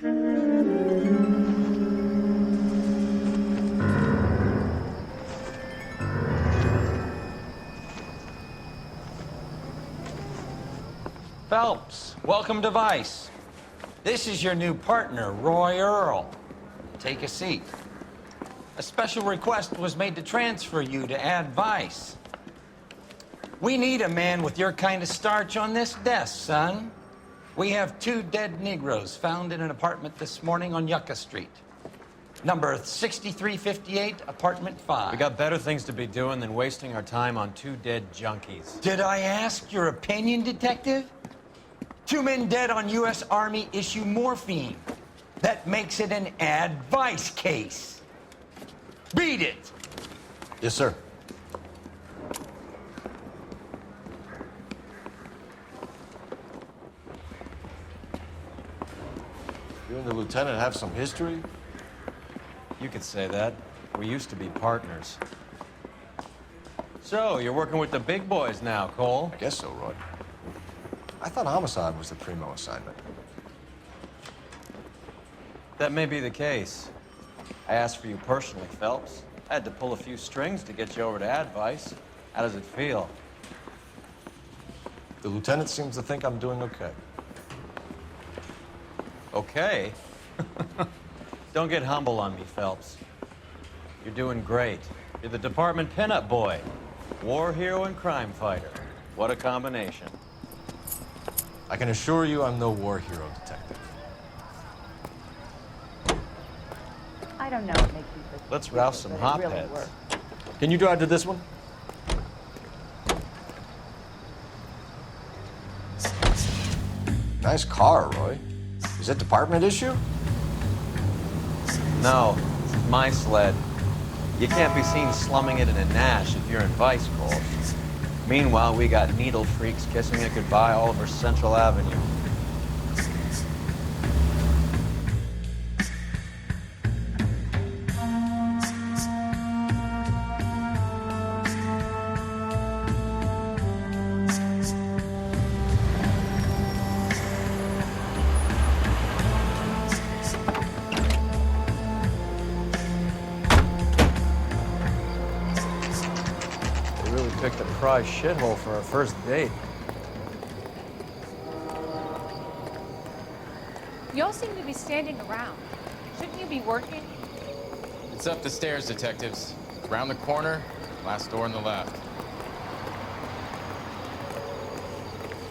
Phelps, welcome to Vice. This is your new partner, Roy Earl. Take a seat. A special request was made to transfer you to Ad Vice. We need a man with your kind of starch on this desk, son. We have 2 dead Negroes found in an apartment this morning on Yucca Street. Number 6358, apartment 5. We got better things to be doing than wasting our time on 2 dead junkies. Did I ask your opinion, detective? 2 men dead on U.S. Army issue morphine. That makes it an Ad Vice case. Beat it! Yes, sir. You and the lieutenant have some history? You could say that. We used to be partners. So, you're working with the big boys now, Cole? Guess so, Roy. I thought homicide was the primo assignment. That may be the case. I asked for you personally, Phelps. I had to pull a few strings to get you over to Ad Vice. How does it feel? The lieutenant seems to think I'm doing okay. Okay? Don't get humble on me, Phelps. You're doing great. You're the department pinup boy. War hero and crime fighter. What a combination. I can assure you I'm no war hero, detective. I don't know what makes you so Let's rouse some but it hopheads. really works. Can you drive to this one? Nice car, Roy. Is it department issue? No, it's my sled. You can't be seen slumming it in a Nash if you're in Vice, Cole. Meanwhile, we got needle freaks kissing it goodbye all over Central Avenue. Picked a prize shithole for our first date. You all seem to be standing around. Shouldn't you be working? It's up the stairs, detectives. Around the corner, last door on the left.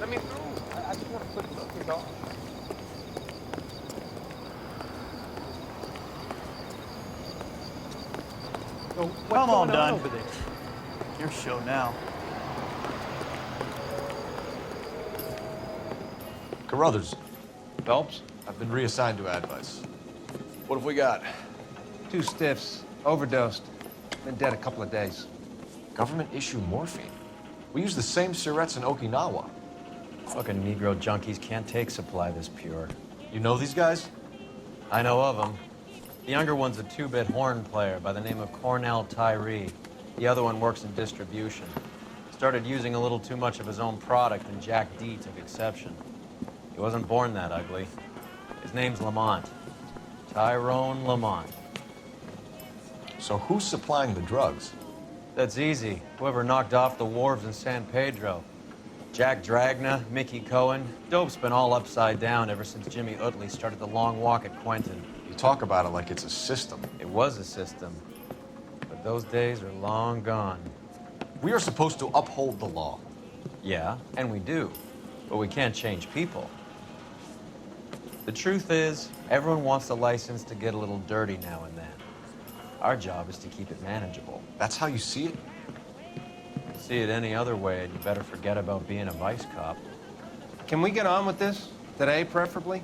Let me through. I just want to put something on. So Come on, going Dunn. over there? Your show now. Carruthers, Phelps? I've been reassigned to Ad Vice. What have we got? 2 stiffs, overdosed, been dead a couple of days. Government issue morphine. We use the same syrettes in Okinawa. Fucking Negro junkies can't take supply this pure. You know these guys? I know of them. The younger one's a 2-bit horn player by the name of Cornell Tyree. The other one works in distribution. Started using a little too much of his own product, and Jack D took exception. He wasn't born that ugly. His name's Lamont. Tyrone Lamont. So who's supplying the drugs? That's easy. Whoever knocked off the wharves in San Pedro. Jack Dragna, Mickey Cohen. Dope's been all upside down ever since Jimmy Utley started the long walk at Quentin. You talk about it like it's a system. It was a system. But those days are long gone. We are supposed to uphold the law. Yeah, and we do. But we can't change people. The truth is, everyone wants a license to get a little dirty now and then. Our job is to keep it manageable. That's how you see it? See it any other way, and you better forget about being a vice cop. Can we get on with this? Today, preferably?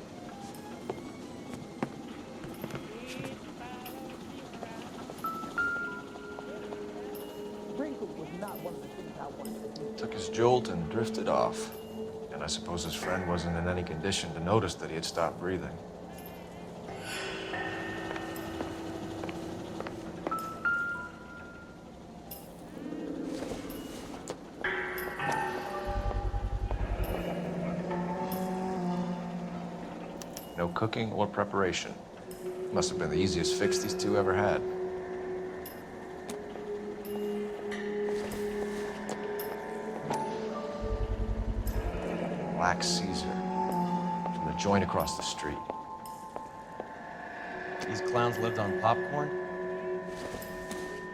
Took his jolt and drifted off. And I suppose his friend wasn't in any condition to notice that he had stopped breathing. No cooking or preparation. Must have been the easiest fix these two ever had. Black Caesar from the joint across the street. These clowns lived on popcorn?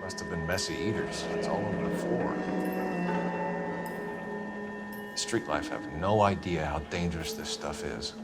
Must have been messy eaters. It's all over the floor. Street life have no idea how dangerous this stuff is.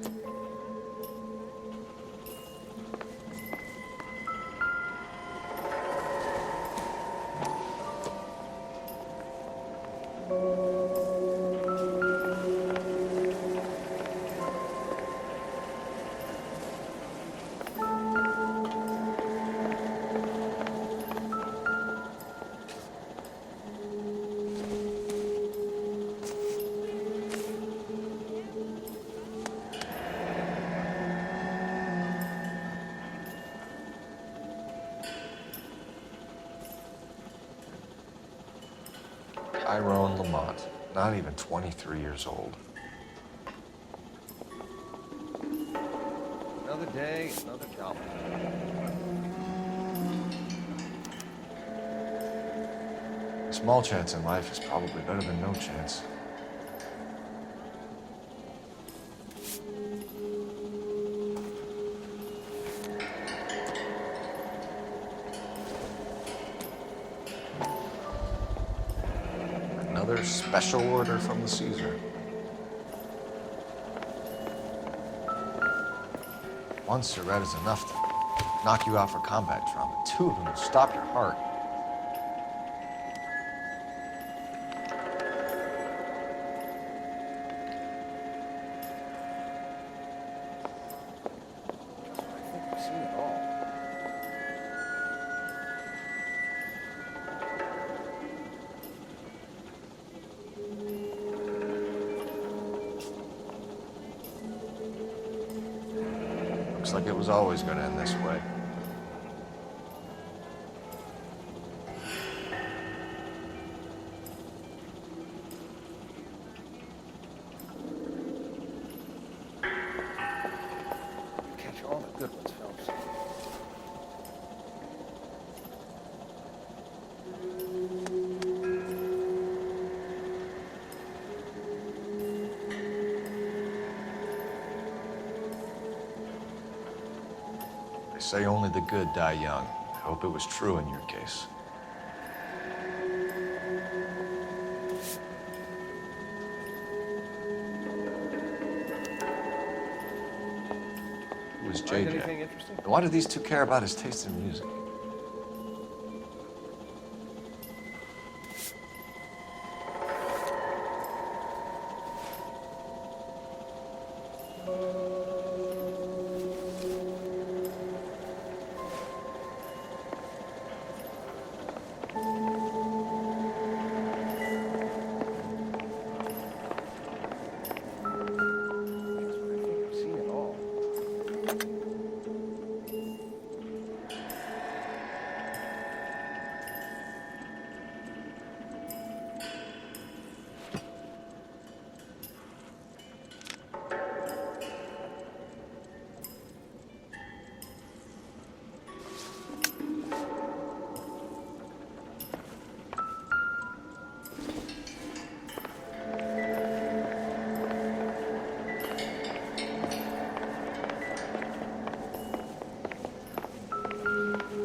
Tyrone Lamont, not even 23 years old. Another day, another job. A small chance in life is probably better than no chance. Another special order from the Caesar. One cigarette is enough to knock you out for combat trauma. Two of them will stop your heart. I think I've seen it all. Looks like it was always going to end this way. Catch all the good ones, Phelps. They say only the good die young. I hope it was true in your case. Who was Find JJ? anything interesting? And why do these two care about his taste in music? I've seen it all.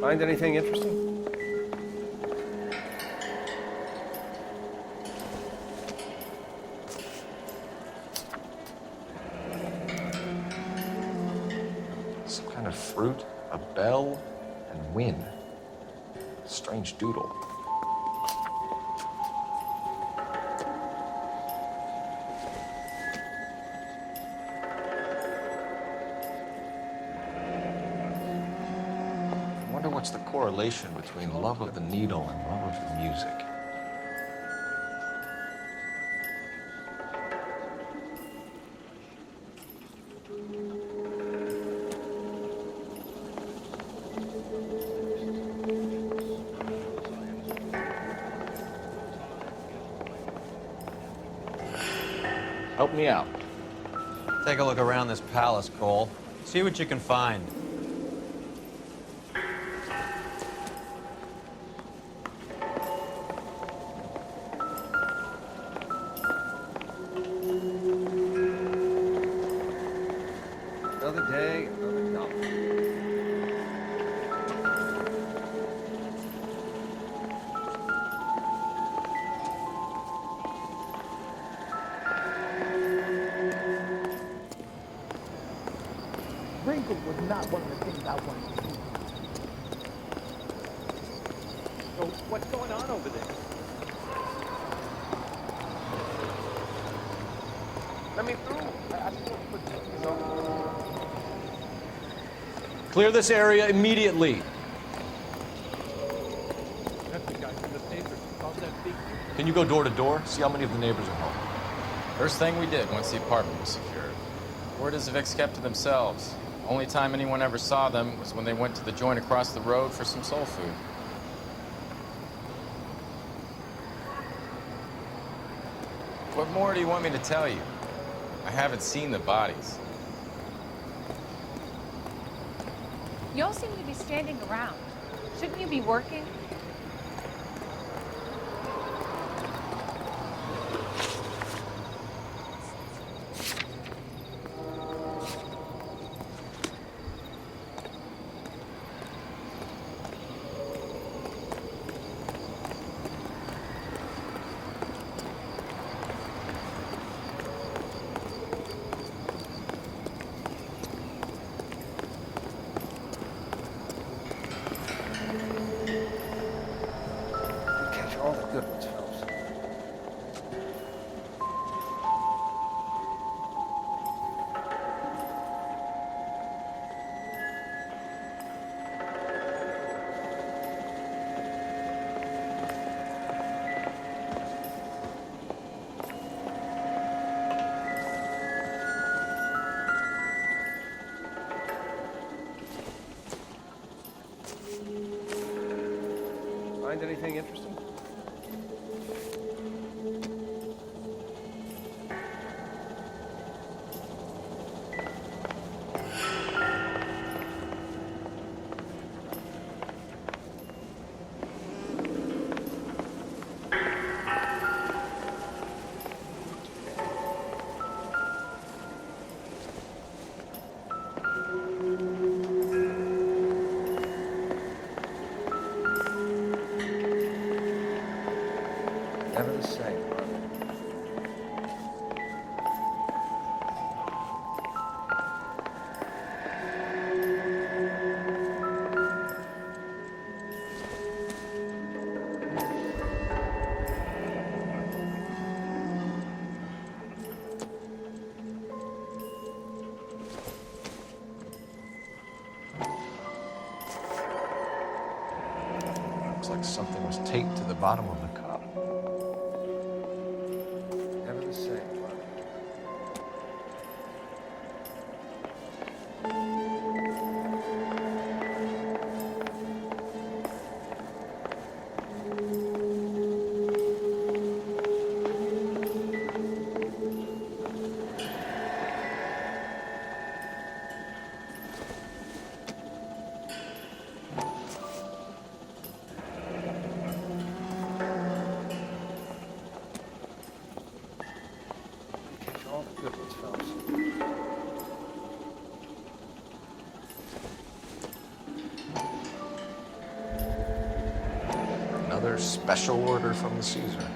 Find anything interesting? Some kind of fruit, a bell, and wind. Strange doodle. I wonder what's the correlation between love of the needle and love of music. Help me out. Take a look around this palace, Cole. See what you can find. Another day, another dollar. Wrinkle was not one of the things I wanted to do. So, what's going on over there? Let me through. I just want to put this on. Clear this area immediately. That's the guy from the paper. Saw that big... Can you go door to door? See how many of the neighbors are home. First thing we did once the apartment was secured. Word is the Vics kept to themselves. Only time anyone ever saw them was when they went to the joint across the road for some soul food. What more do you want me to tell you? I haven't seen the bodies. You all seem to be standing around. Shouldn't you be working? Catch all the good ones, Phelps. Find anything interesting? Never the same, are they? Looks like something was taped to the bottom of the cup. Never the same, are they? Catch all the good ones, Phelps. Another special order from the Caesar.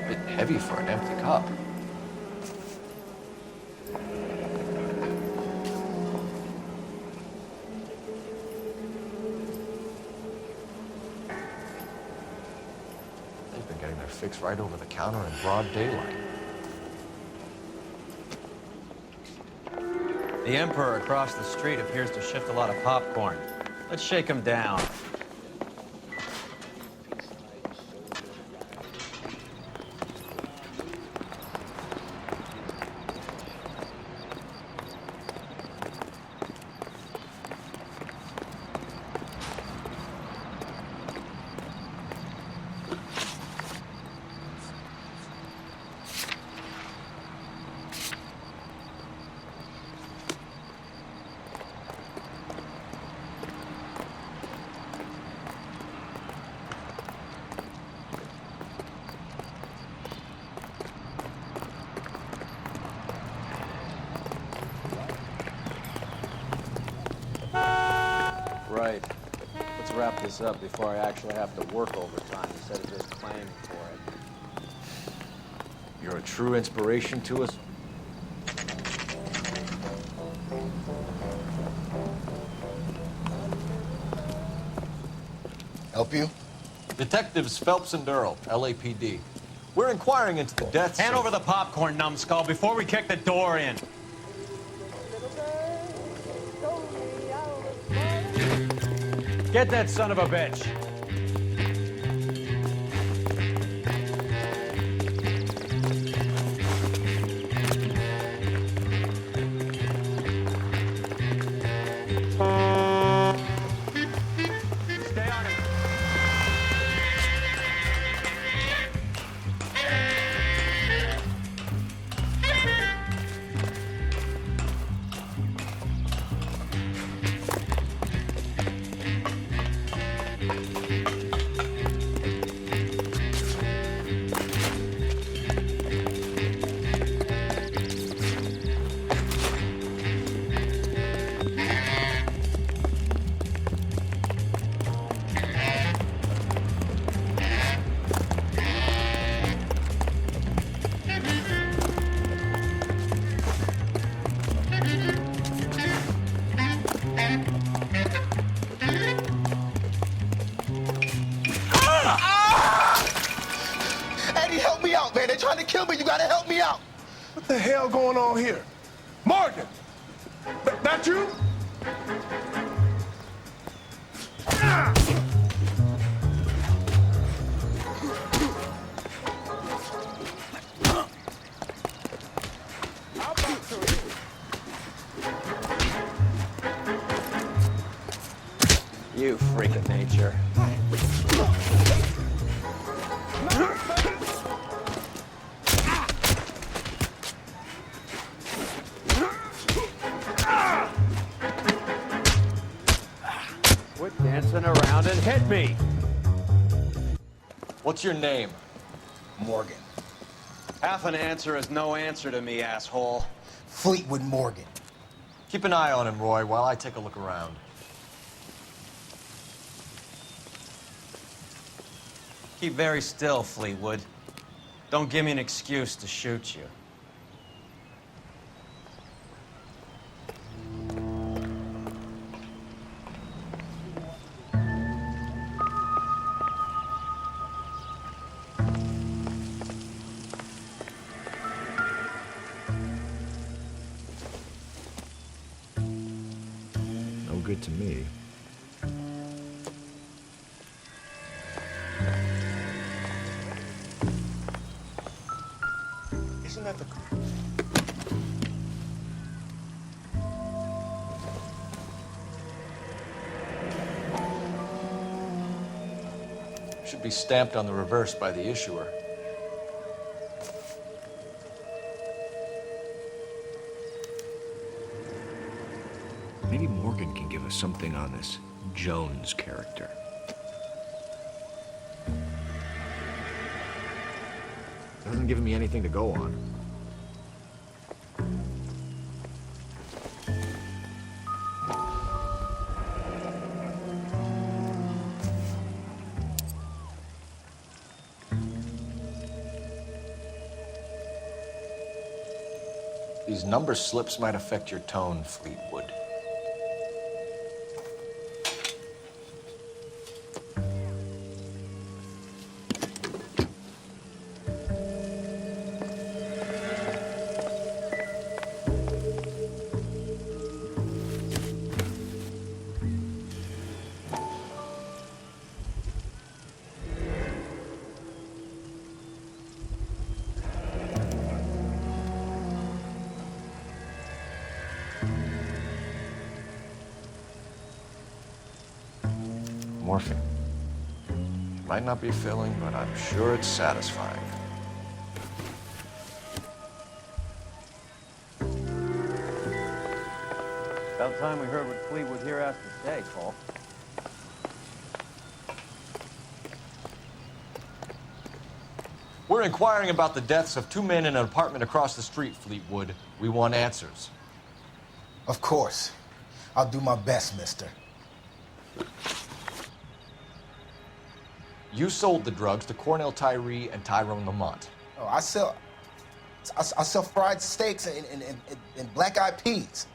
Bit heavy for an empty cup. They're getting their fix right over the counter in broad daylight. The Emperor across the street appears to shift a lot of popcorn. Let's shake him down. Right. Let's wrap this up before I actually have to work overtime instead of just claiming for it. You're a true inspiration to us. Help you? Detectives Phelps and Earl, LAPD. We're inquiring into the deaths Hand of... over the popcorn, numbskull, before we kick the door in. Get that son of a bitch. Stay on him. Eddie, help me out, man. They're trying to kill me. You gotta help me out. What the hell going on here? Morgan! That you? You freak of nature. Quit dancing around and hit me. What's your name? Morgan. Half an answer is no answer to me, asshole. Fleetwood Morgan. Keep an eye on him, Roy, while I take a look around. Keep very still, Fleetwood. Don't give me an excuse to shoot you. No good to me. Isn't that the... Should be stamped on the reverse by the issuer. Maybe Morgan can give us something on this Jones character. Hasn't given me anything to go on. These number slips might affect your tone, Fleetwood. morphine. It might not be filling, but I'm sure it's satisfying. About time we heard what Fleetwood here has to say, Cole. We're inquiring about the deaths of 2 men in an apartment across the street, Fleetwood. We want answers. Of course. I'll do my best, mister. You sold the drugs to Cornell Tyree and Tyrone Lamont. Oh, I sell fried steaks and black-eyed peas.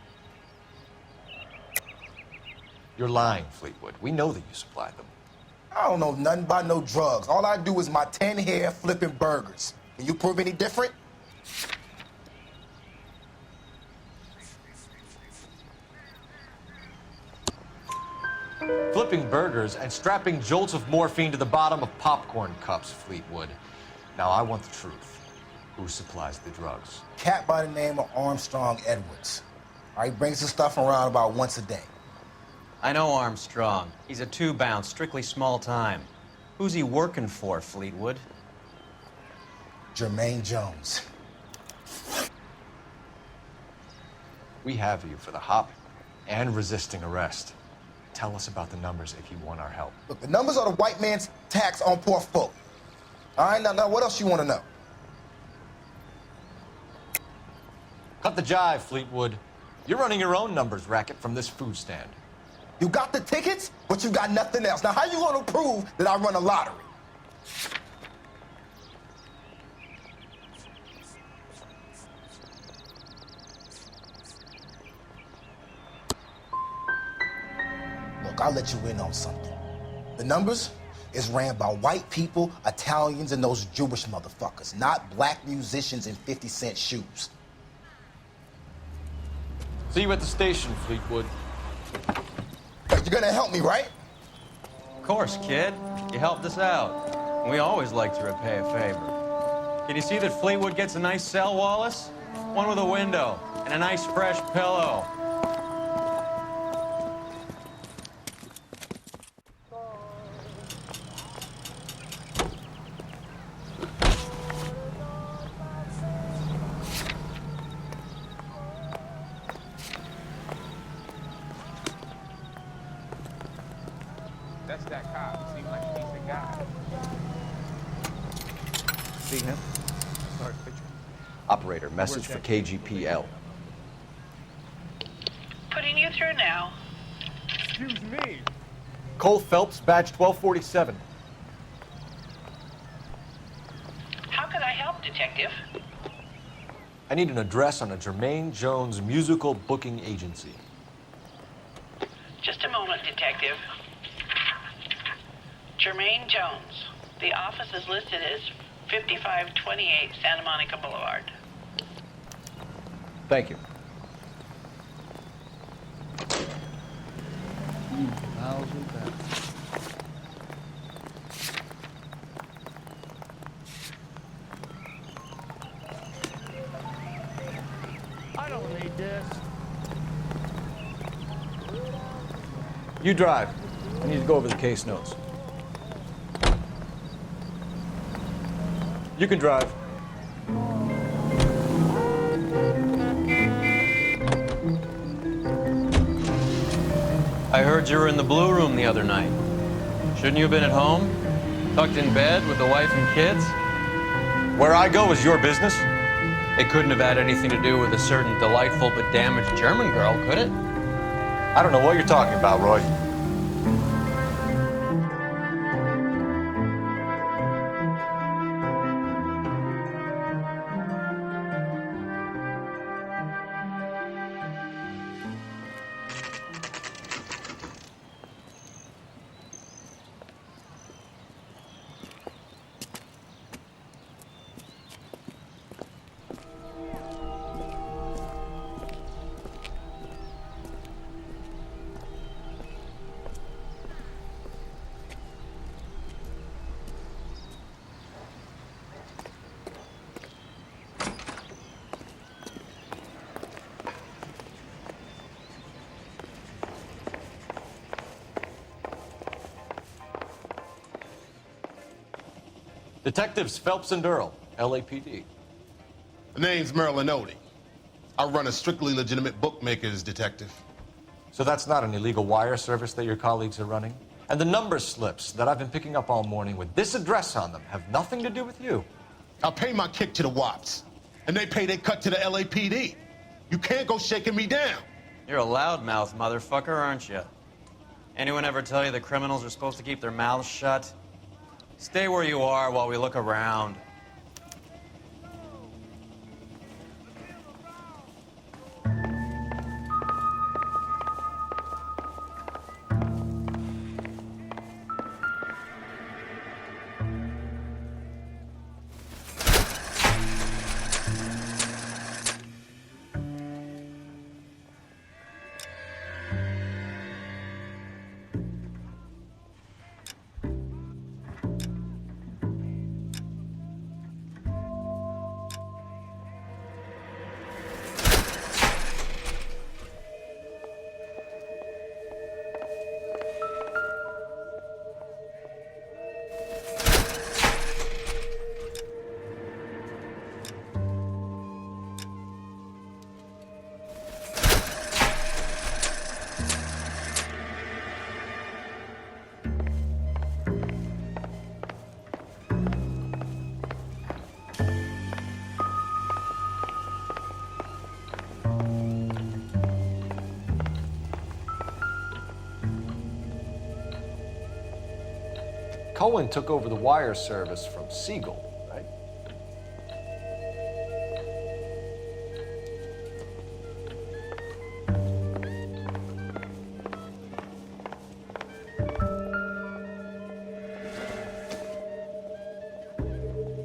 You're lying, Fleetwood. We know that you supplied them. I don't know nothing about no drugs. All I do is my 10 hair flipping burgers. Can you prove any different? Flipping burgers and strapping jolts of morphine to the bottom of popcorn cups, Fleetwood. Now, I want the truth. Who supplies the drugs? Cat by the name of Armstrong Edwards. All right, brings the stuff around about once a day. I know Armstrong. He's a 2-bounce, strictly small time. Who's he working for, Fleetwood? Jermaine Jones. We have you for the hop and resisting arrest. Tell us about the numbers if you want our help. Look, the numbers are the white man's tax on poor folk. All right, now what else you want to know? Cut the jive, Fleetwood. You're running your own numbers racket from this food stand. You got the tickets, but you got nothing else. Now, how you gonna prove that I run a lottery? Look, I'll let you in on something. The numbers is ran by white people, Italians, and those Jewish motherfuckers, not black musicians in 50-cent shoes. See you at the station, Fleetwood. You're gonna help me, right? Of course, kid. You helped us out. We always like to repay a favor. Can you see that Fleetwood gets a nice cell, Wallace? One with a window and a nice fresh pillow. That's that cop. Seems like he's the guy. See him? Sorry, picture. Operator, message for KGPL. Putting you through now. Excuse me. Cole Phelps, badge 1247. How can I help, Detective? I need an address on a Jermaine Jones musical booking agency. Just a moment, Detective. Jermaine Jones. The office is listed as 5528 Santa Monica Boulevard. Thank you. I don't need this. You drive. I need to go over the case notes. You can drive. I heard you were in the Blue Room the other night. Shouldn't you have been at home? Tucked in bed with the wife and kids? Where I go is your business? It couldn't have had anything to do with a certain delightful but damaged German girl, could it? I don't know what you're talking about, Roy. Detectives Phelps and Earl, LAPD. The name's Marilyn Odie. I run a strictly legitimate bookmaker's detective. So that's not an illegal wire service that your colleagues are running? And the number slips that I've been picking up all morning with this address on them have nothing to do with you? I pay my kick to the Wops, and they pay their cut to the LAPD. You can't go shaking me down. You're a loudmouth motherfucker, aren't you? Anyone ever tell you that criminals are supposed to keep their mouths shut? Stay where you are while we look around. Cohen took over the wire service from Siegel, right?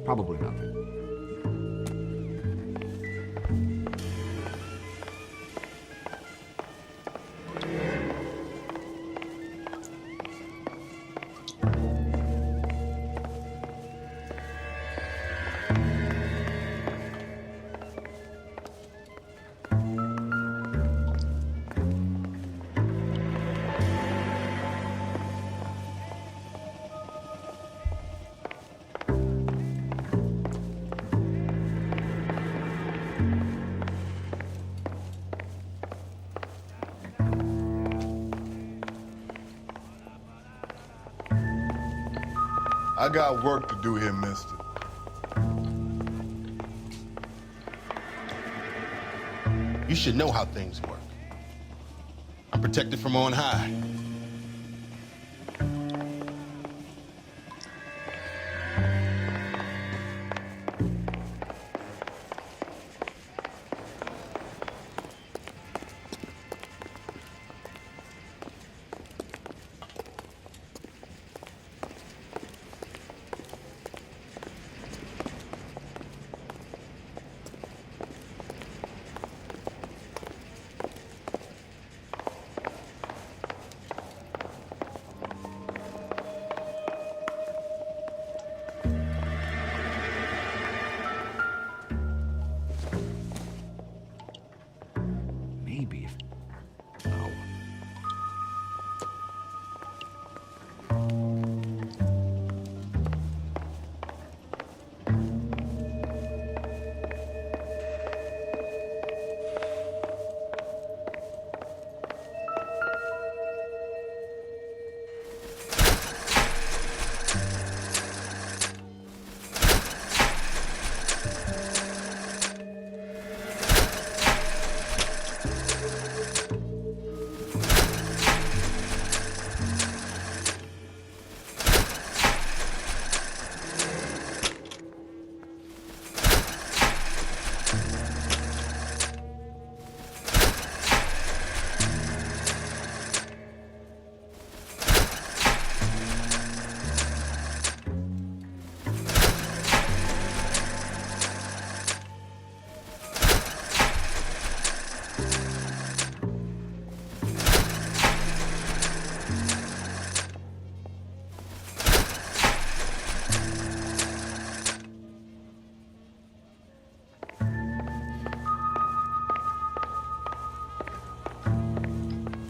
Probably nothing. I got work to do here, mister. You should know how things work. I'm protected from on high. Maybe if... No.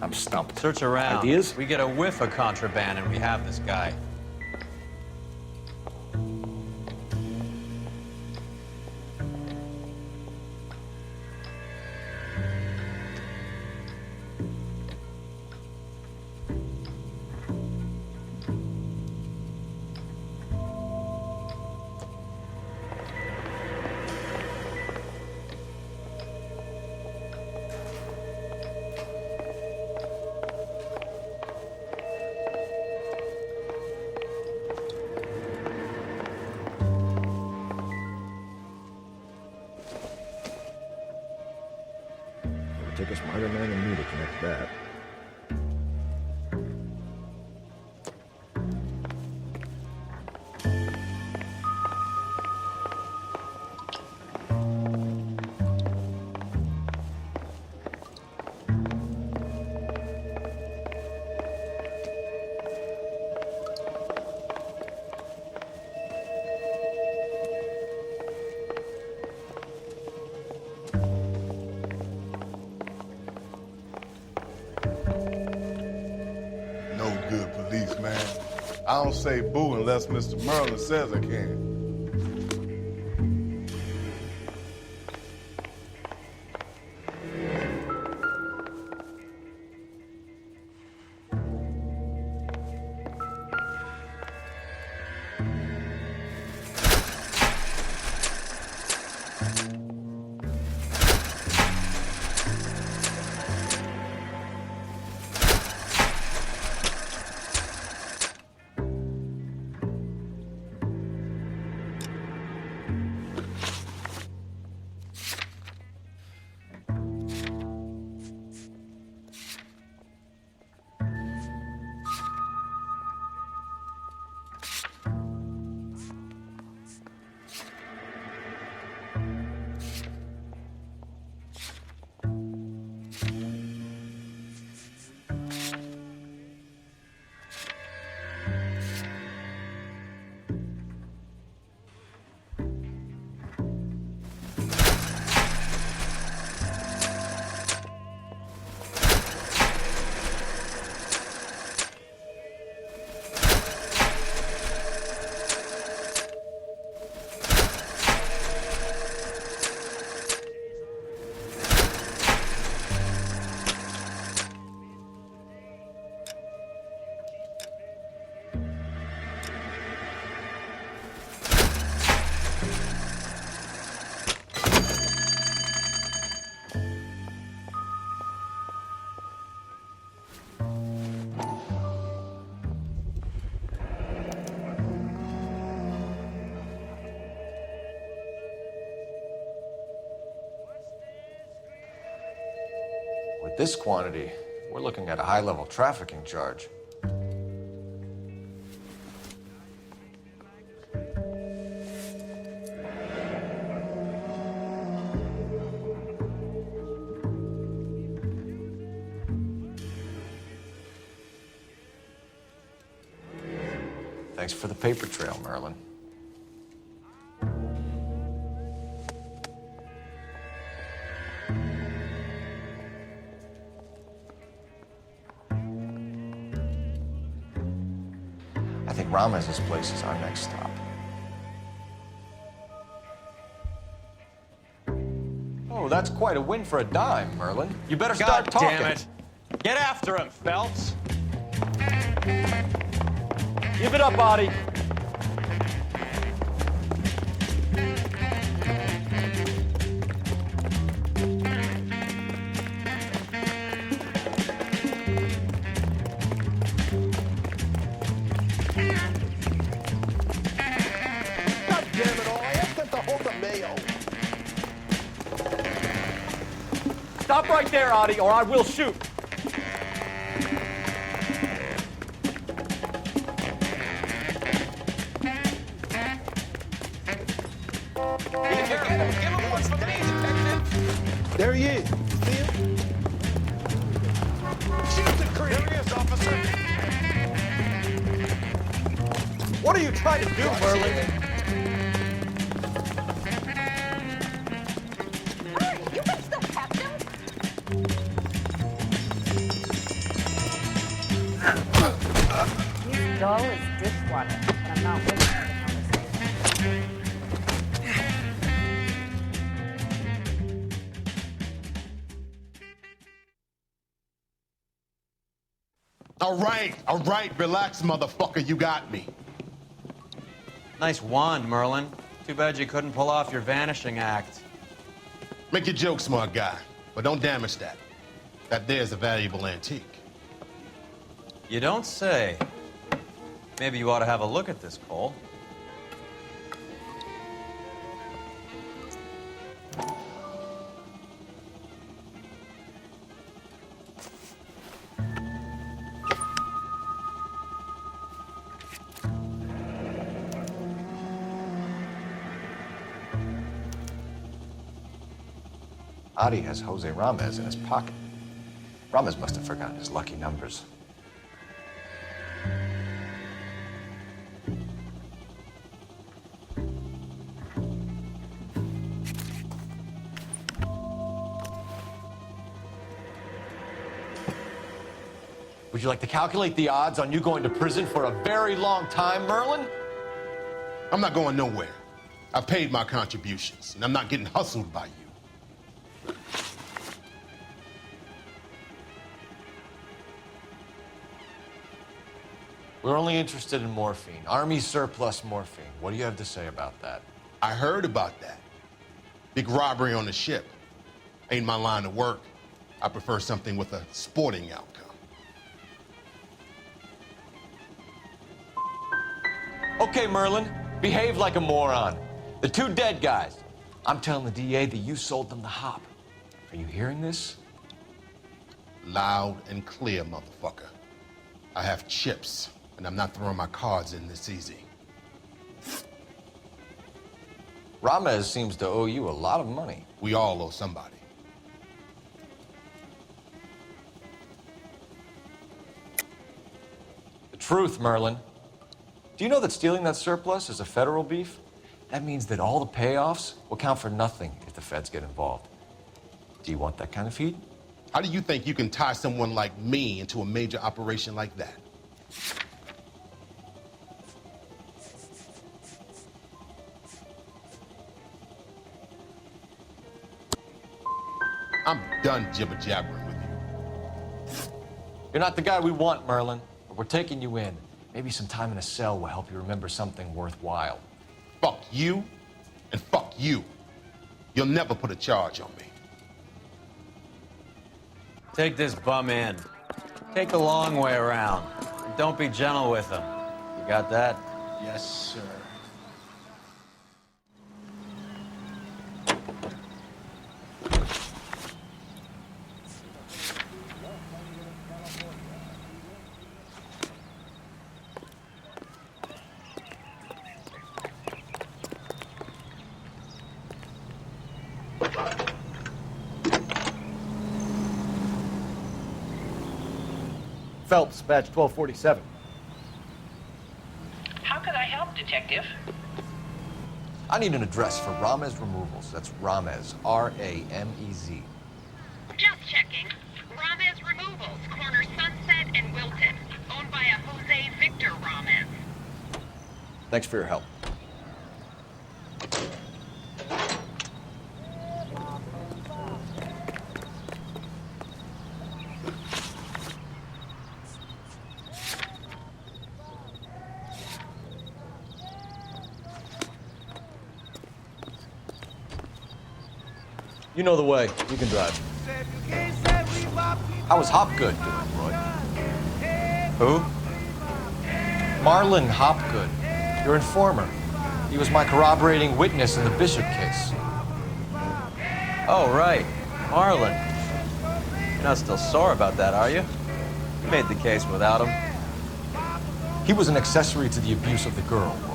I'm stumped. Search around. Ideas? We get a whiff of contraband and we have this guy. It'd take a smarter man than me to connect that. I don't say boo unless Mr. Merlin says I can. With this quantity, we're looking at a high-level trafficking charge. Thanks for the paper trail, Merlin. I think Ramez's place is our next stop. Oh, that's quite a win for a dime, Merlin. You better start talking. God damn it. Get after him, Phelps. Give it up, Audie. Stop right there, Audie, or I will shoot. There he is. See him? Shoot the creep. There he is, officer. What are you trying to do, Merlin? You can still catch him. He's dull as dishwater, but I'm not willing to have a conversation. All right, relax, motherfucker, you got me. Nice wand, Merlin. Too bad you couldn't pull off your vanishing act. Make your joke, smart guy, but don't damage that. That there's a valuable antique. You don't say. Maybe you ought to have a look at this, Cole. Adi has Jose Ramez in his pocket. Ramez must have forgotten his lucky numbers. Would you like to calculate the odds on you going to prison for a very long time, Merlin? I'm not going nowhere. I paid my contributions, and I'm not getting hustled by you. We're only interested in morphine. Army surplus morphine. What do you have to say about that? I heard about that. Big robbery on the ship. Ain't my line of work. I prefer something with a sporting outcome. Okay, Merlin, behave like a moron. The two dead guys. I'm telling the DA that you sold them the hop. Are you hearing this? Loud and clear, motherfucker. I have chips, and I'm not throwing my cards in this easy. Ramez seems to owe you a lot of money. We all owe somebody. The truth, Merlin. Do you know that stealing that surplus is a federal beef? That means that all the payoffs will count for nothing if the feds get involved. Do you want that kind of feed? How do you think you can tie someone like me into a major operation like that? I'm done jibber-jabbering with you. You're not the guy we want, Merlin, but we're taking you in. Maybe some time in a cell will help you remember something worthwhile. Fuck you, and fuck you. You'll never put a charge on me. Take this bum in. Take the long way around. Don't be gentle with him. You got that? Yes, sir. Phelps, badge 1247. How can I help, Detective? I need an address for Ramez Removals. That's Ramez, R-A-M-E-Z. Just checking. Ramez Removals, corner Sunset and Wilton. Owned by a Jose Victor Ramez. Thanks for your help. You know the way. You can drive. How was Hopgood doing, Roy? Who? Marlon Hopgood, your informer. He was my corroborating witness in the Bishop case. Oh, right. Marlon. You're not still sore about that, are you? You made the case without him. He was an accessory to the abuse of the girl, Roy.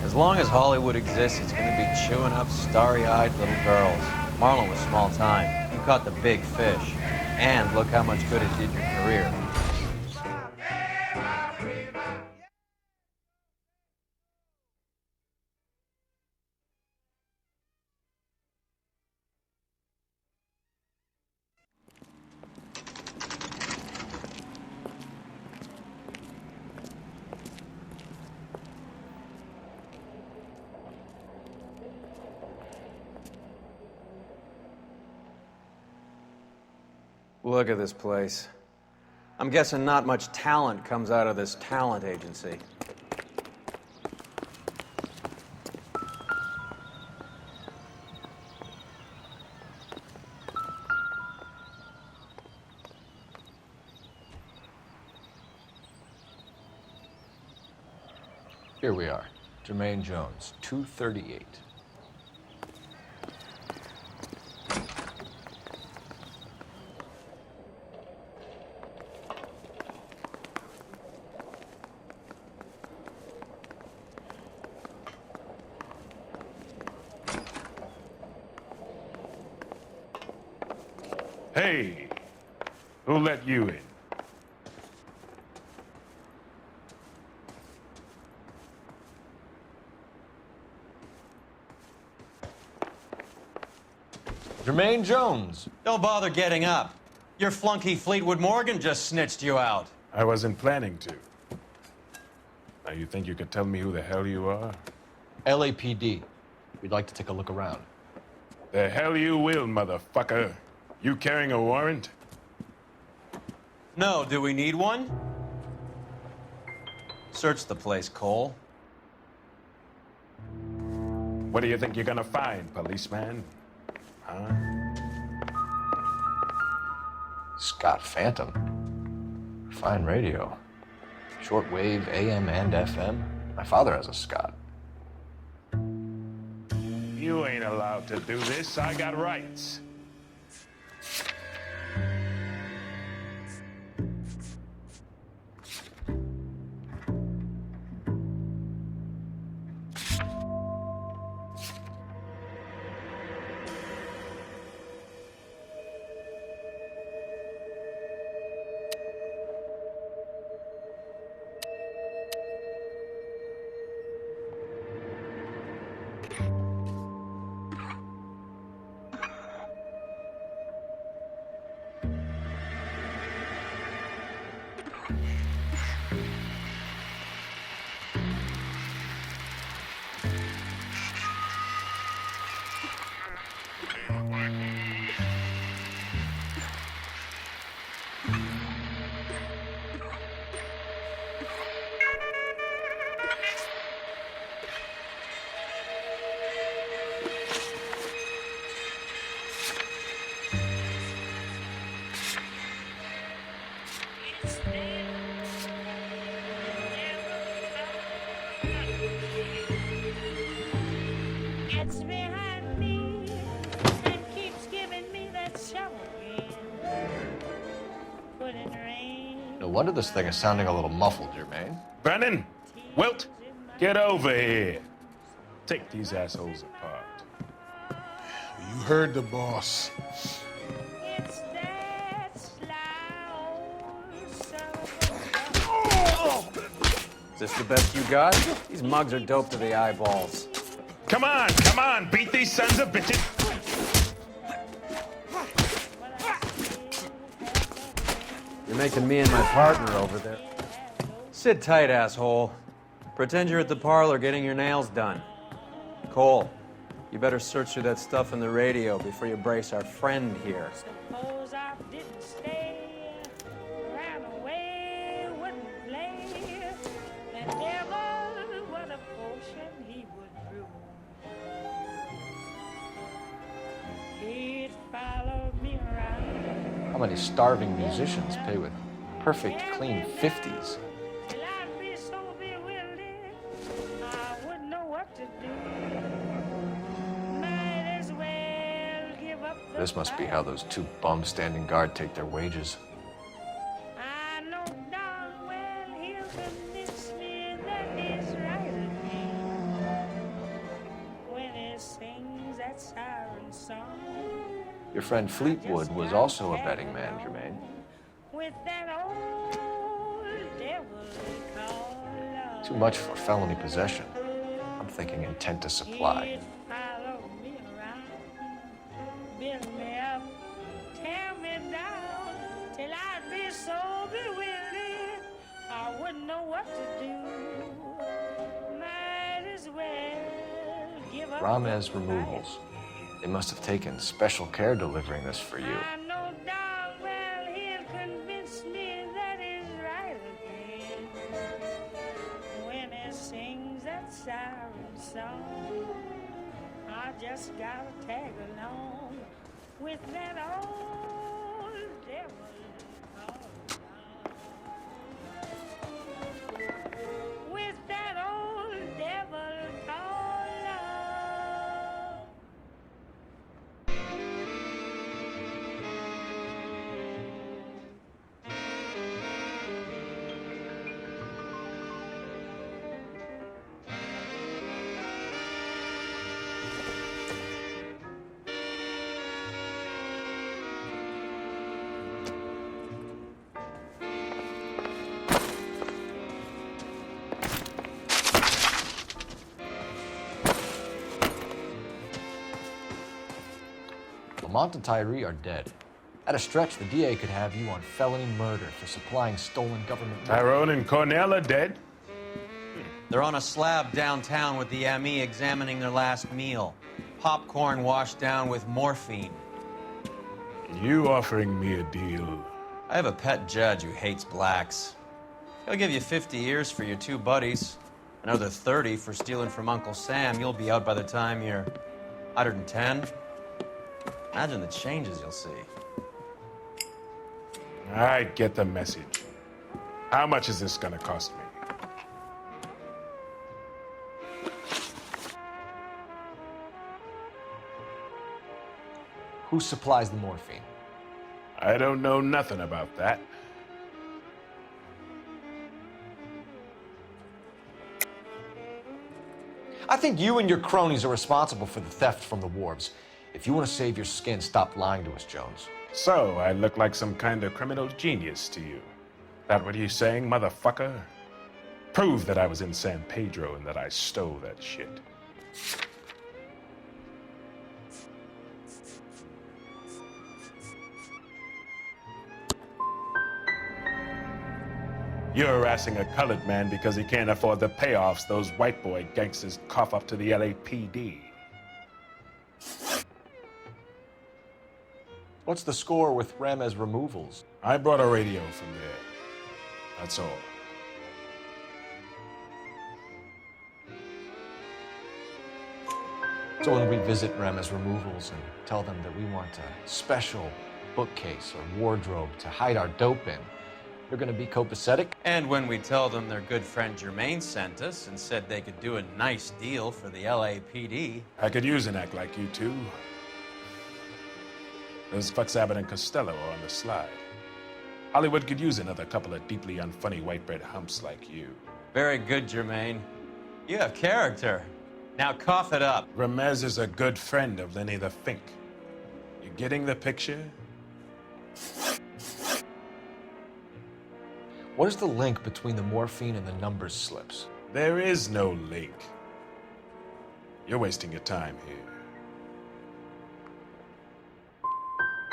As long as Hollywood exists, it's going to be chewing up starry-eyed little girls. Marlon was small time. You caught the big fish. And look how much good it did your career. Look at this place. I'm guessing not much talent comes out of this talent agency. Here we are. Jermaine Jones, 238. Hey, who let you in? Jermaine Jones. Don't bother getting up. Your flunky Fleetwood Morgan just snitched you out. I wasn't planning to. Now, you think you could tell me who the hell you are? LAPD. We'd like to take a look around. The hell you will, motherfucker. You carrying a warrant? No, do we need one? Search the place, Cole. What do you think you're gonna find, policeman? Huh? Scott Phantom. Fine radio. Shortwave, AM and FM. My father has a Scott. You ain't allowed to do this. I got rights. Gets behind me and keeps giving me that shovel again. Putting rain. No wonder this thing is sounding a little muffled, Jermaine. Brennan, Wilt, get over here. Take these assholes apart. You heard the boss. It's that sly old Is this the best you got? These mugs are dope to the eyeballs. Come on, beat these sons of bitches. You're making me and my partner over there. Sit tight, asshole. Pretend you're at the parlor getting your nails done. Cole, you better search through that stuff in the radio before you brace our friend here. Suppose I didn't stay, ran away, wouldn't play. The devil, what a potion he would brew. He'd follow me around. How many starving musicians pay with perfect, clean 50s? Till I'd be so bewildered, I wouldn't know what to do. Might as well give up the This must be how those two bums standing guard take their wages. I know darn well he'll convince me that he's right with me when he sings that siren song Your friend Fleetwood was also a betting man, Jermaine. with that old devil called love. Too much for felony possession. I'm thinking intent to supply. He'd follow me around, build me up, tear me down, till I'd be so bewildered I wouldn't know what to do. Might as well give up. Ramez Removals. They must have taken special care delivering this for you. I know darn well he'll convince me that he's right again when he sings that siren song. I just gotta tag along with that old devil called love. With that old devil called love. Lamont and Tyree are dead. At a stretch, the DA could have you on felony murder for supplying stolen government money. Tyrone and Cornell are dead? They're on a slab downtown with the ME examining their last meal. Popcorn washed down with morphine. You offering me a deal? I have a pet judge who hates blacks. He'll give you 50 years for your two buddies. Another 30 for stealing from Uncle Sam. You'll be out by the time you're 110. Imagine the changes you'll see. I get the message. How much is this gonna cost me? Who supplies the morphine? I don't know nothing about that. I think you and your cronies are responsible for the theft from the wharves. If you want to save your skin, stop lying to us, Jones. So, I look like some kind of criminal genius to you. That what you saying, motherfucker? Prove that I was in San Pedro and that I stole that shit. You're harassing a colored man because he can't afford the payoffs those white boy gangsters cough up to the LAPD. What's the score with Ramez removals? I brought a radio from there. That's all. So when we visit Ramez removals and tell them that we want a special bookcase or wardrobe to hide our dope in, they're gonna be copacetic? And when we tell them their good friend Jermaine sent us and said they could do a nice deal for the LAPD. I could use an act like you two. Those fucks Abbott and Costello are on the slide. Hollywood could use another couple of deeply unfunny white bread humps like you. Very good, Jermaine. You have character. Now cough it up. Ramez is a good friend of Lenny the Fink. You getting the picture? What is the link between the morphine and the numbers slips? There is no link. You're wasting your time here.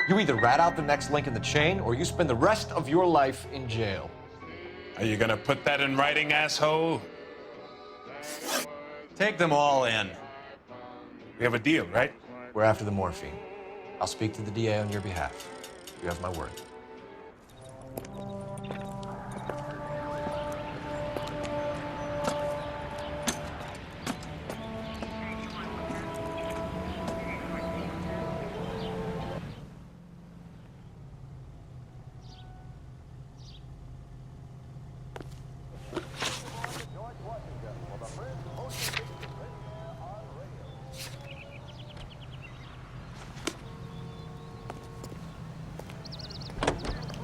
You either rat out the next link in the chain, or you spend the rest of your life in jail. Are you gonna put that in writing, asshole? Take them all in. We have a deal, right? We're after the morphine. I'll speak to the DA on your behalf. You have my word.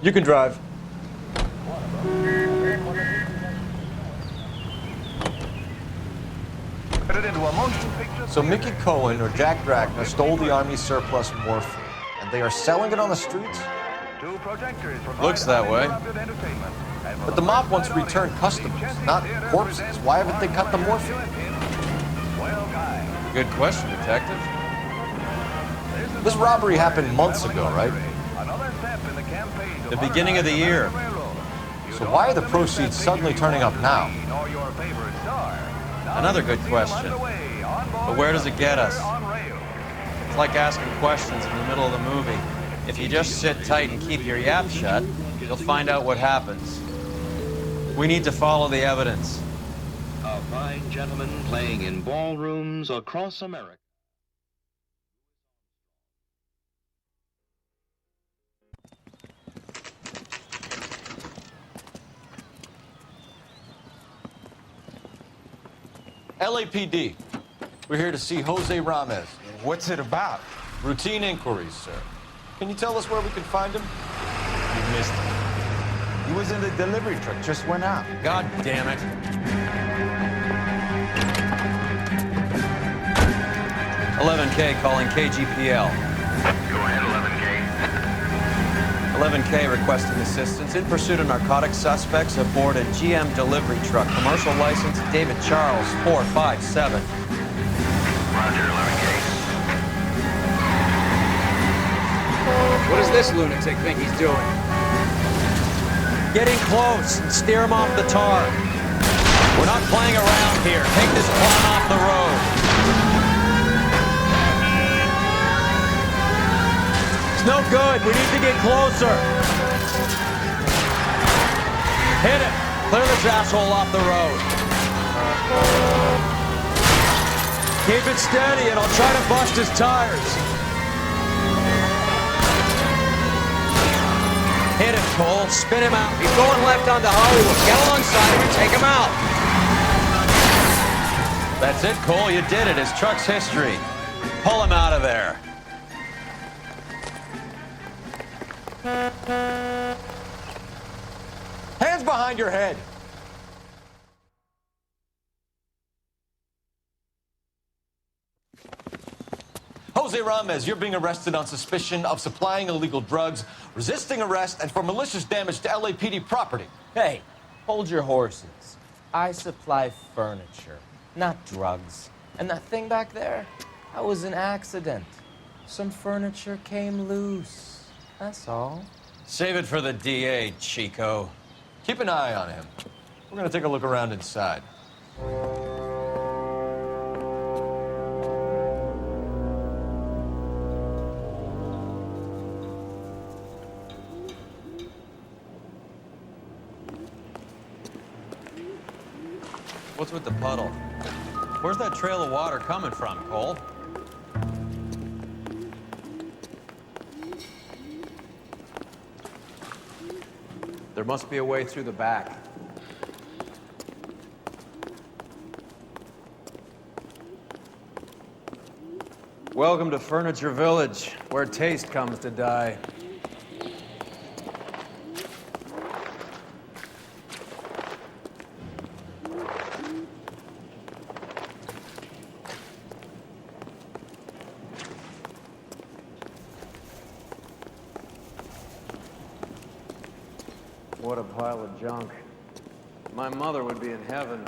You can drive. So Mickey Cohen or Jack Drachma stole the Army's surplus morphine, and they are selling it on the streets? Looks that way. But the mob wants to return customers, not corpses. Why haven't they cut the morphine? Good question, Detective. This robbery happened months ago, right? The beginning of the year. So why are the proceeds suddenly turning up now? Another good question. But where does it get us? It's like asking questions in the middle of the movie. If you just sit tight and keep your yap shut, you'll find out what happens. We need to follow the evidence. A fine gentleman playing in ballrooms across America. LAPD. We're here to see Jose Ramez. What's it about? Routine inquiries, sir. Can you tell us where we can find him? You missed him. He was in the delivery truck, just went out. God damn it. $11K calling KGPL. Go ahead, 11K. 11K requesting assistance in pursuit of narcotic suspects aboard a GM delivery truck. Commercial license, David Charles, 457. Roger, 11K. What does this lunatic think he's doing? Get in close and steer him off the tar. We're not playing around here. Take this clown off the road. It's no good. We need to get closer. Hit him. Clear this asshole off the road. Keep it steady and I'll try to bust his tires. Hit him, Cole. Spin him out. He's going left onto Hollywood. Get alongside him and take him out. That's it, Cole. You did it. His truck's history. Pull him out of there. Hands behind your head. Jose Ramez, you're being arrested on suspicion of supplying illegal drugs, resisting arrest, and for malicious damage to LAPD property. Hey, hold your horses. I supply furniture, not drugs. And that thing back there, that was an accident. Some furniture came loose. That's all. Save it for the DA, Chico. Keep an eye on him. We're gonna take a look around inside. What's with the puddle? Where's that trail of water coming from, Cole? There must be a way through the back. Welcome to Furniture Village, where taste comes to die. What a pile of junk. My mother would be in heaven.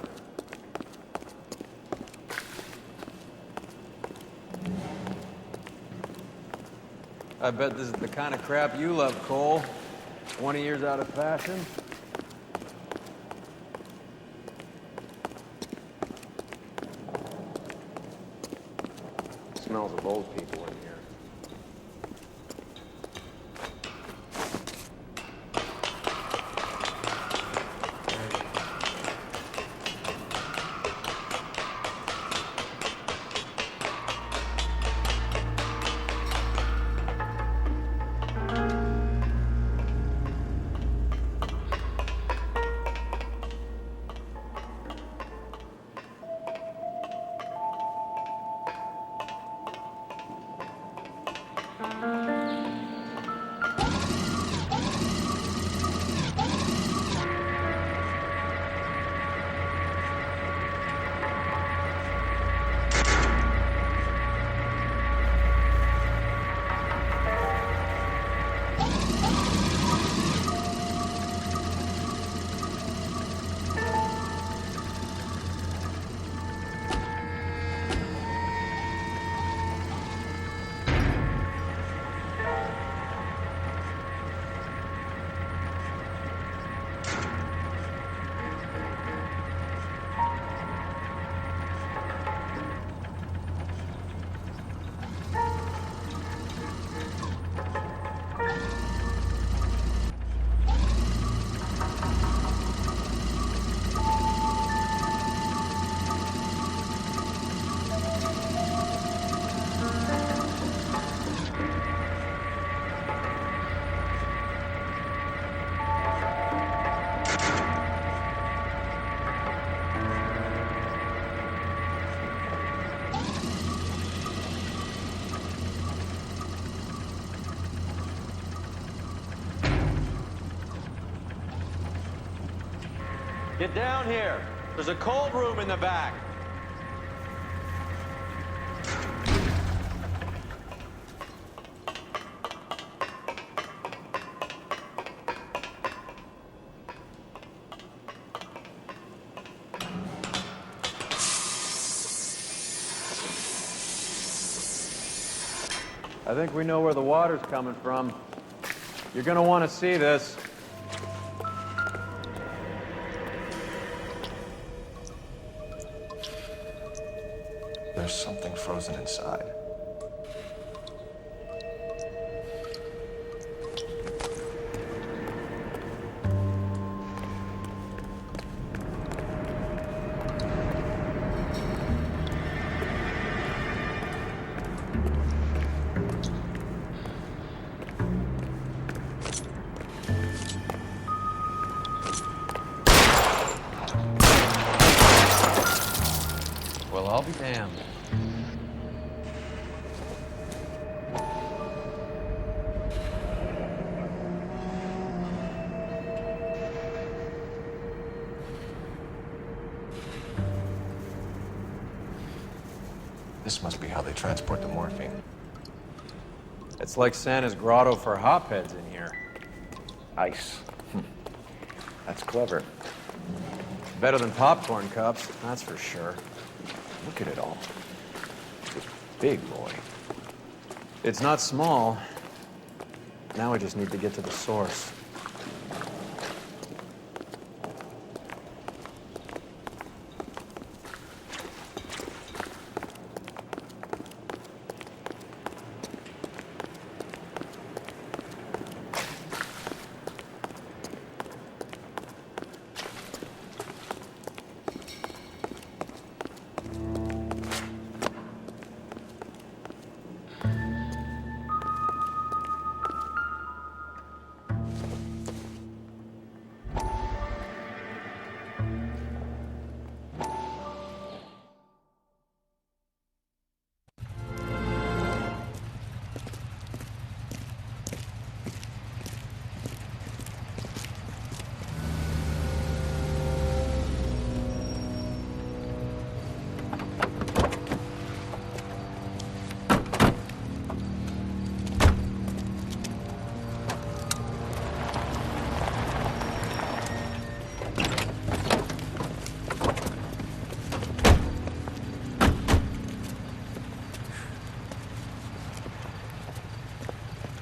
I bet this is the kind of crap you love, Cole. 20 years out of fashion. Smells of old people in here. Get down here. There's a cold room in the back. I think we know where the water's coming from. You're gonna want to see this. There's something frozen inside. Well, I'll be damned. This must be how they transport the morphine. It's like Santa's grotto for hotbeds in here. Ice. That's clever. Better than popcorn cups, that's for sure. Look at it all. It's big, boy. It's not small. Now we just need to get to the source.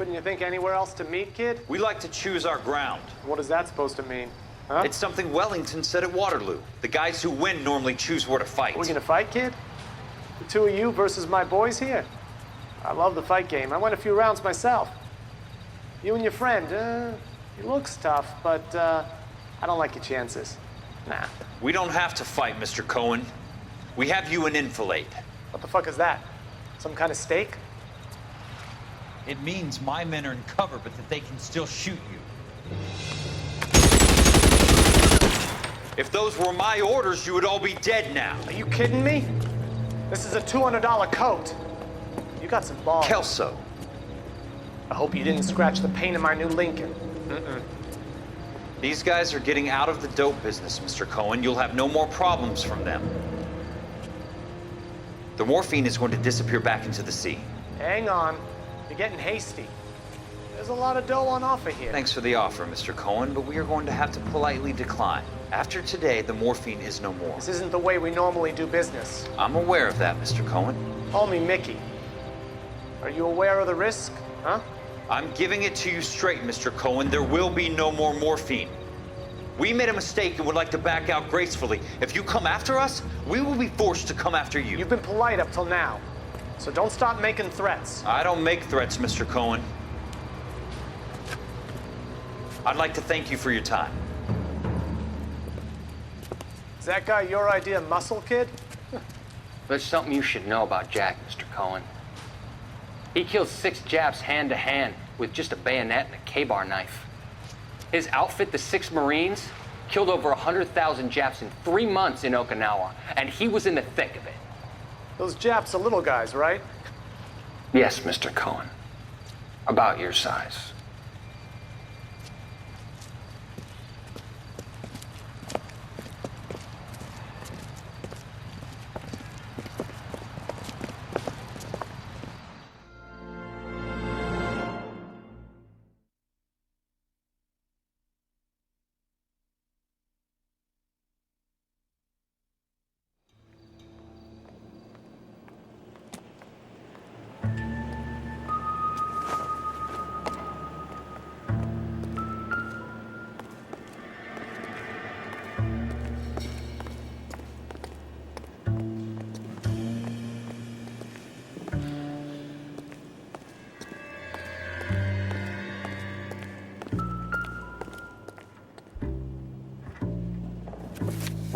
Couldn't you think anywhere else to meet, kid? We like to choose our ground. What is that supposed to mean? Huh? It's something Wellington said at Waterloo. The guys who win normally choose where to fight. We gonna fight, kid? The two of you versus my boys here? I love the fight game. I went a few rounds myself. You and your friend, he looks tough, but I don't like your chances. Nah. We don't have to fight, Mr. Cohen. We have you an enfilade. What the fuck is that? Some kind of steak? It means my men are in cover, but that they can still shoot you. If those were my orders, you would all be dead now. Are you kidding me? This is a $200 coat. You got some balls. Kelso. I hope you didn't scratch the paint of my new Lincoln. These guys are getting out of the dope business, Mr. Cohen. You'll have no more problems from them. The morphine is going to disappear back into the sea. Hang on. You're getting hasty. There's a lot of dough on offer here. Thanks for the offer, Mr. Cohen, but we are going to have to politely decline. After today, the morphine is no more. This isn't the way we normally do business. I'm aware of that, Mr. Cohen. Call me Mickey. Are you aware of the risk, huh? I'm giving it to you straight, Mr. Cohen. There will be no more morphine. We made a mistake and would like to back out gracefully. If you come after us, we will be forced to come after you. You've been polite up till now, so don't stop making threats. I don't make threats, Mr. Cohen. I'd like to thank you for your time. Is that guy your idea of muscle, kid? There's something you should know about Jack, Mr. Cohen. He killed 6 Japs hand to hand with just a bayonet and a K-bar knife. His outfit, the 6 Marines, killed over 100,000 Japs in 3 months in Okinawa, and he was in the thick of it. Those Japs are little guys, right? Yes, Mr. Cohen. About your size.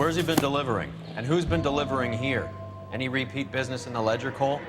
Where's he been delivering? And who's been delivering here? Any repeat business in the ledger, Cole?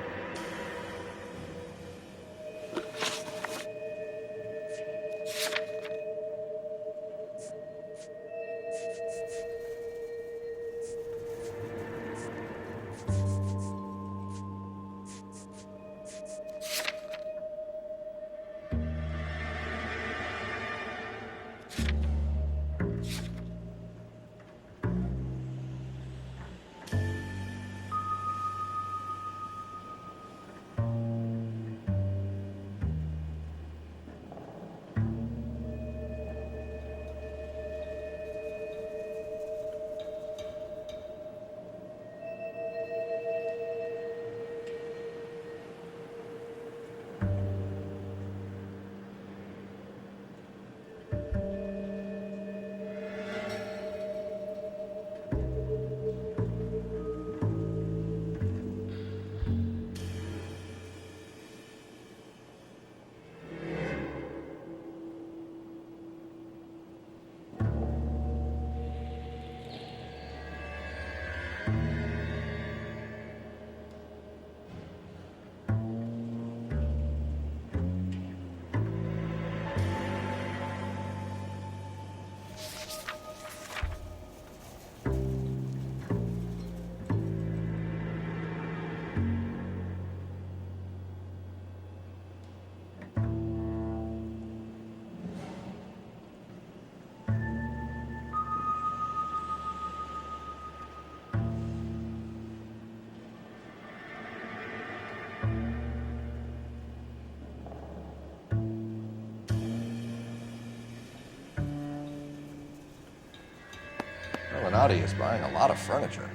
Illuminati is buying a lot of furniture.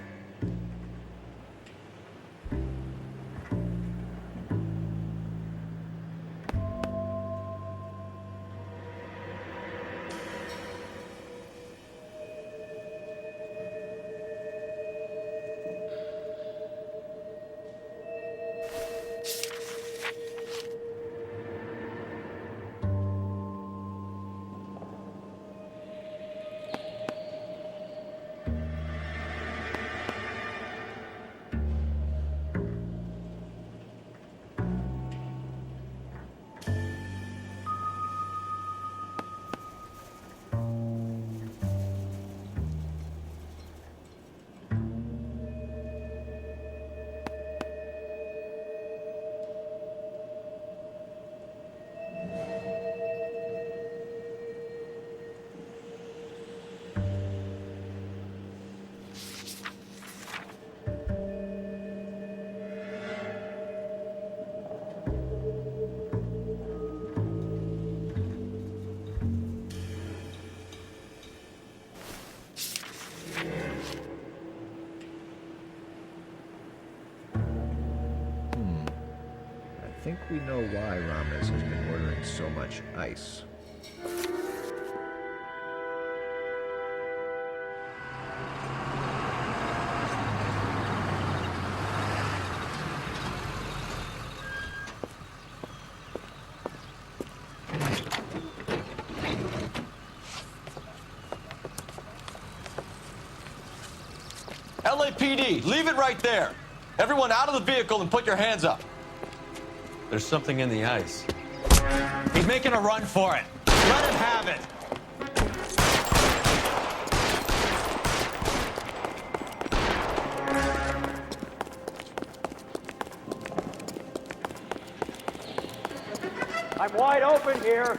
I think we know why Ramos has been ordering so much ice. LAPD, leave it right there. Everyone out of the vehicle and put your hands up. There's something in the ice. He's making a run for it. Let him have it. I'm wide open here.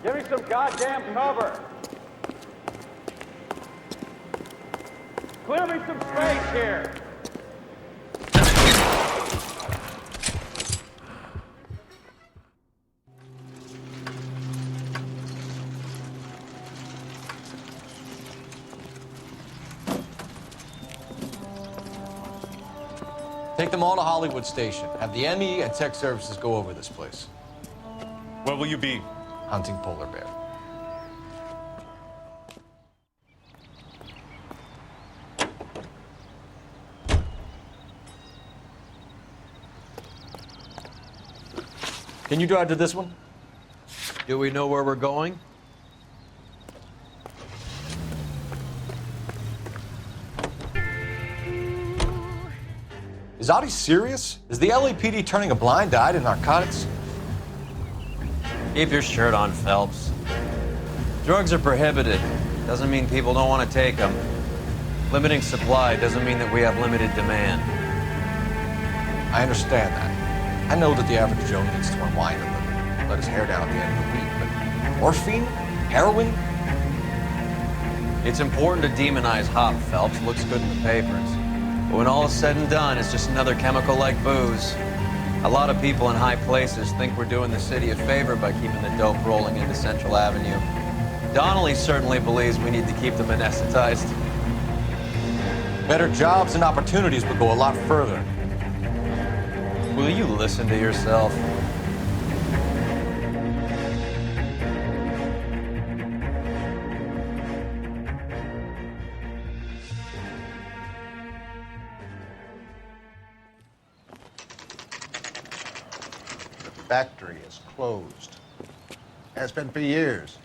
Give me some goddamn cover. Clear me some space here. Take them all to Hollywood Station. Have the ME and tech services go over this place. Where will you be? Hunting polar bear. Can you drive to this one? Do we know where we're going? Is Audie serious? Is the LAPD turning a blind eye to narcotics? Keep your shirt on, Phelps. Drugs are prohibited. Doesn't mean people don't want to take them. Limiting supply doesn't mean that we have limited demand. I understand that. I know that the average Joe needs to unwind a little, let his hair down at the end of the week, but morphine? Heroin? It's important to demonize hop, Phelps. Looks good in the papers. But when all is said and done, it's just another chemical like booze. A lot of people in high places think we're doing the city a favor by keeping the dope rolling into Central Avenue. Donnelly certainly believes we need to keep them anesthetized. Better jobs and opportunities would go a lot further. Will you listen to yourself? Factory is closed. Has been for years.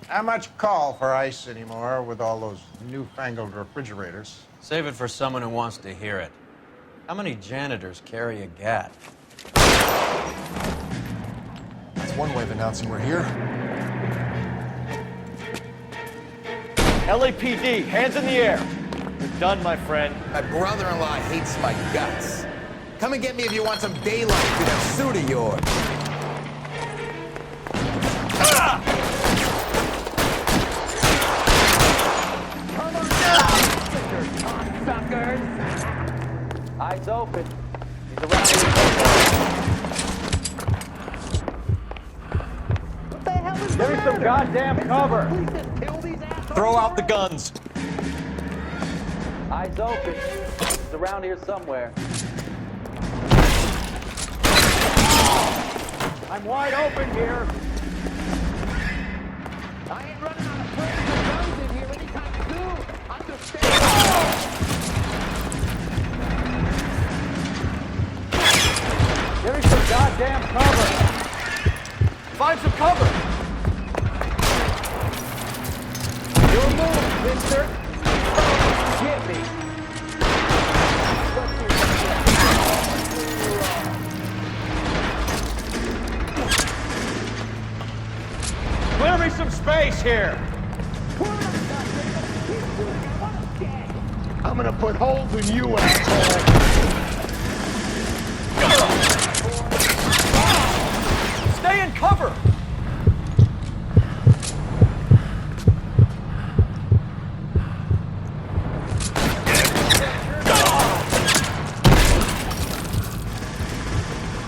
Not much call for ice anymore with all those newfangled refrigerators. Save it for someone who wants to hear it. How many janitors carry a gat? That's one way of announcing we're here. LAPD, hands in the air. You're done, my friend. My brother-in-law hates my guts. Come and get me if you want some daylight through that suit of yours. Ah! Come on down, suckers! Eyes open. He's around here. What the hell is that? Give me some goddamn cover. Please just kill these assholes. Throw out the guns. Eyes open. He's around here somewhere. I'm wide open here. I ain't running out of planes and guns in here anytime soon. Understand? Give me some goddamn cover. Find some cover. Your move, mister. Get me. Clear me some space here. I'm gonna put holes in you, asshole. Stay in cover.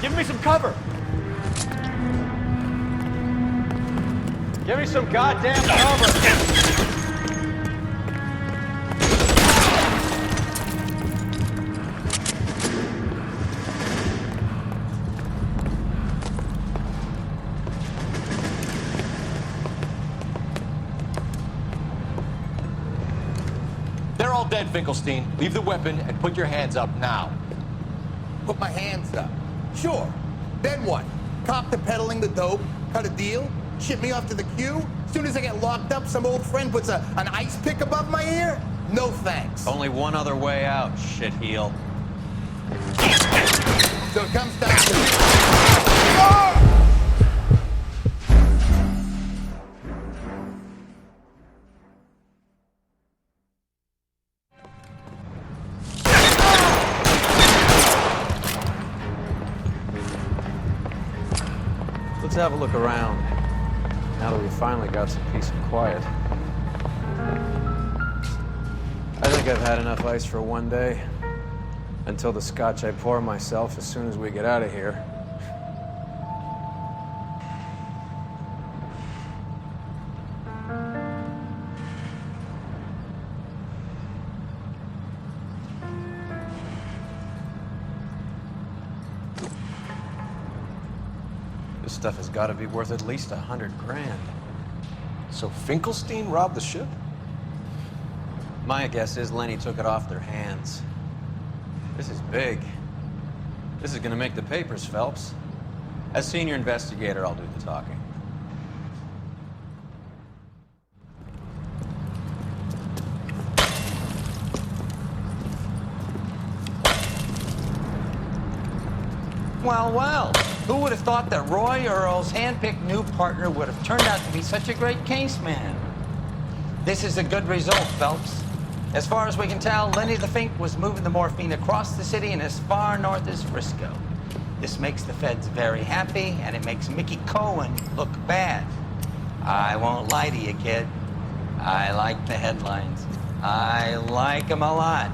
Give me some cover. Give me some goddamn cover! They're all dead, Finkelstein. Leave the weapon and put your hands up now. Put my hands up. Sure. Then what? Cop to peddling the dope? Cut a deal? Ship me off to the queue? As soon as I get locked up, some old friend puts an ice pick above my ear? No thanks. Only one other way out, shitheel. So it comes down to... Let's have a look around. Now that we finally got some peace and quiet. I think I've had enough ice for one day. Until the scotch I pour myself as soon as we get out of here. This stuff has got to be worth at least $100 grand. So Finkelstein robbed the ship? My guess is Lenny took it off their hands. This is big. This is gonna make the papers, Phelps. As senior investigator, I'll do the talking. Well, well, who would have thought that Roy Earl's hand-picked new partner would have turned out to be such a great case man? This is a good result, Phelps. As far as we can tell, Lenny the Fink was moving the morphine across the city and as far north as Frisco. This makes the feds very happy, and it makes Mickey Cohen look bad. I won't lie to you, kid. I like the headlines. I like them a lot.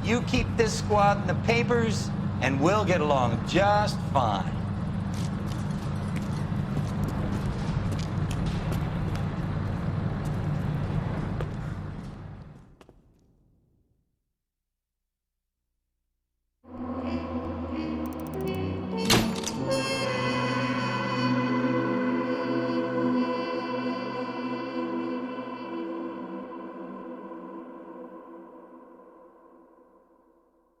You keep this squad in the papers, and we'll get along just fine.